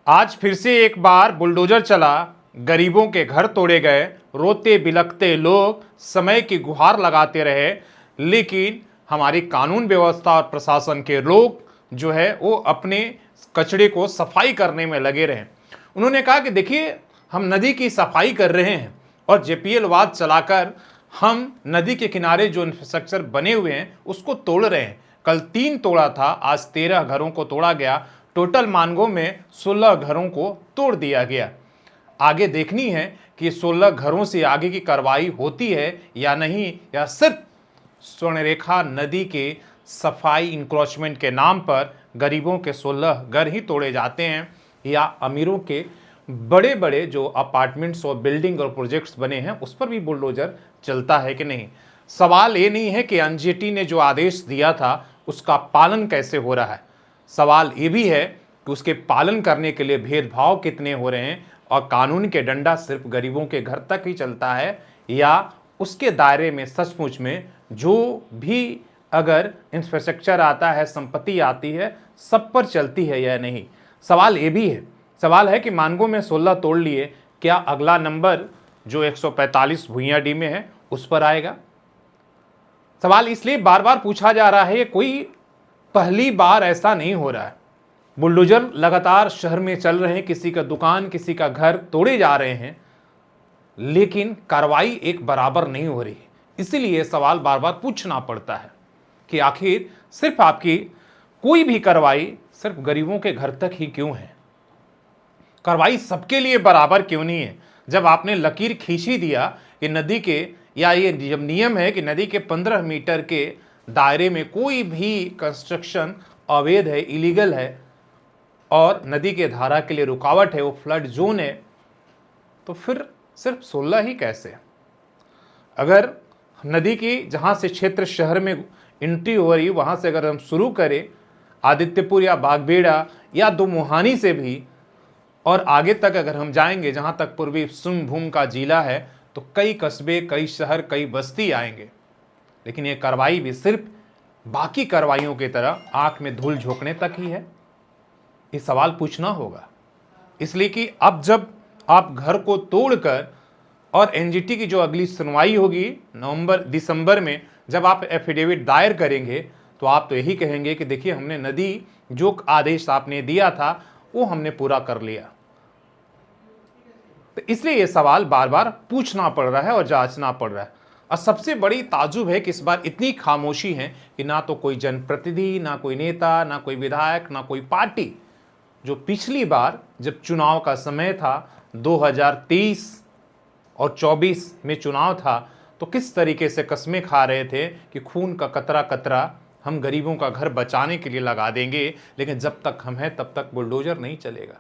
आज फिर से एक बार बुलडोजर चला, गरीबों के घर तोड़े गए, रोते बिलखते लोग समय की गुहार लगाते रहे, लेकिन हमारी कानून व्यवस्था और प्रशासन के लोग जो है वो अपने कचरे को सफाई करने में लगे रहे। उन्होंने कहा कि देखिए, हम नदी की सफाई कर रहे हैं और जेपीएल वाद चलाकर हम नदी के किनारे जो इंफ्रास्ट्रक्चर बने हुए हैं उसको तोड़ रहे हैं। कल 3 तोड़ा था, आज 13 घरों को तोड़ा गया। टोटल मानगो में 16 घरों को तोड़ दिया गया। आगे देखनी है कि 16 घरों से आगे की कार्रवाई होती है या नहीं, या सिर्फ स्वर्णरेखा नदी के सफाई इंक्रोचमेंट के नाम पर गरीबों के 16 घर ही तोड़े जाते हैं, या अमीरों के बड़े बड़े जो अपार्टमेंट्स और बिल्डिंग और प्रोजेक्ट्स बने हैं उस पर भी बुलडोजर चलता है कि नहीं। सवाल ये नहीं है कि एनजीटी ने जो आदेश दिया था उसका पालन कैसे हो रहा है, सवाल ये भी है कि उसके पालन करने के लिए भेदभाव कितने हो रहे हैं और कानून के डंडा सिर्फ गरीबों के घर तक ही चलता है, या उसके दायरे में सचमुच में जो भी अगर इंफ्रास्ट्रक्चर आता है, संपत्ति आती है, सब पर चलती है या नहीं। सवाल ये भी है, सवाल है कि मानगो में 16 तोड़ लिए, क्या अगला नंबर जो 145 भुइयां डी में है उस पर आएगा। सवाल इसलिए बार बार पूछा जा रहा है, कोई पहली बार ऐसा नहीं हो रहा है। बुलडोजर लगातार शहर में चल रहे हैं, किसी का दुकान, किसी का घर तोड़े जा रहे हैं, लेकिन कार्रवाई एक बराबर नहीं हो रही है। इसीलिए सवाल बार बार पूछना पड़ता है कि आखिर सिर्फ आपकी कोई भी कार्रवाई सिर्फ गरीबों के घर तक ही क्यों है, कार्रवाई सबके लिए बराबर क्यों नहीं है। जब आपने लकीर खींच ही दिया कि नदी के, या ये जब नियम है कि नदी के 15 मीटर के दायरे में कोई भी कंस्ट्रक्शन अवैध है, इलीगल है, और नदी के धारा के लिए रुकावट है, वो फ्लड जोन है, तो फिर सिर्फ 16 ही कैसे। अगर नदी की जहाँ से क्षेत्र शहर में एंट्री हो रही वहाँ से अगर हम शुरू करें, आदित्यपुर या बागबेड़ा या दोमुहानी से भी, और आगे तक अगर हम जाएंगे जहाँ तक पूर्वी सिंहभूम का जिला है, तो कई कस्बे, कई शहर, कई बस्ती आएंगे। लेकिन ये कार्रवाई भी सिर्फ बाकी कार्रवाइयों की तरह आंख में धूल झोंकने तक ही है। ये सवाल पूछना होगा, इसलिए कि अब जब आप घर को तोड़कर, और एनजीटी की जो अगली सुनवाई होगी दिसंबर में, जब आप एफिडेविट दायर करेंगे तो आप तो यही कहेंगे कि देखिए, हमने नदी जो आदेश आपने दिया था वो हमने पूरा कर लिया। तो इसलिए ये सवाल बार बार पूछना पड़ रहा है और जांचना पड़ रहा है। और सबसे बड़ी ताजुब है कि इस बार इतनी खामोशी है कि ना तो कोई जनप्रतिनिधि, ना कोई नेता, ना कोई विधायक, ना कोई पार्टी, जो पिछली बार जब चुनाव का समय था 2023 और 24 में चुनाव था, तो किस तरीके से कस्में खा रहे थे कि खून का कतरा कतरा हम गरीबों का घर बचाने के लिए लगा देंगे, लेकिन जब तक हम हैं तब तक बुलडोजर नहीं चलेगा।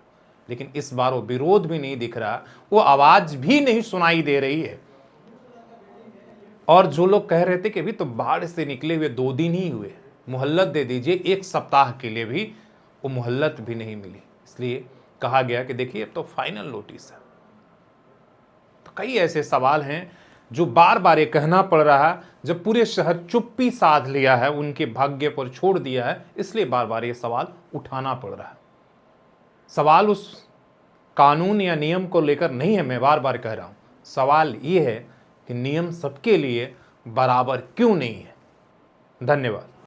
लेकिन इस बार वो विरोध भी नहीं दिख रहा, वो आवाज भी नहीं सुनाई दे रही है। और जो लोग कह रहे थे कि अभी तो बाढ़ से निकले हुए 2 दिन ही हुए, मोहल्लत दे दीजिए, 1 सप्ताह के लिए भी वो मोहल्लत भी नहीं मिली। इसलिए कहा गया कि देखिए, अब तो फाइनल नोटिस है। तो कई ऐसे सवाल हैं जो बार बार ये कहना पड़ रहा है, जब पूरे शहर चुप्पी साध लिया है, उनके भाग्य पर छोड़ दिया है, इसलिए बार बार ये सवाल उठाना पड़ रहा है। सवाल उस कानून या नियम को लेकर नहीं है, मैं बार बार कह रहा हूं, सवाल ये है कि नियम सबके लिए बराबर क्यों नहीं है। धन्यवाद।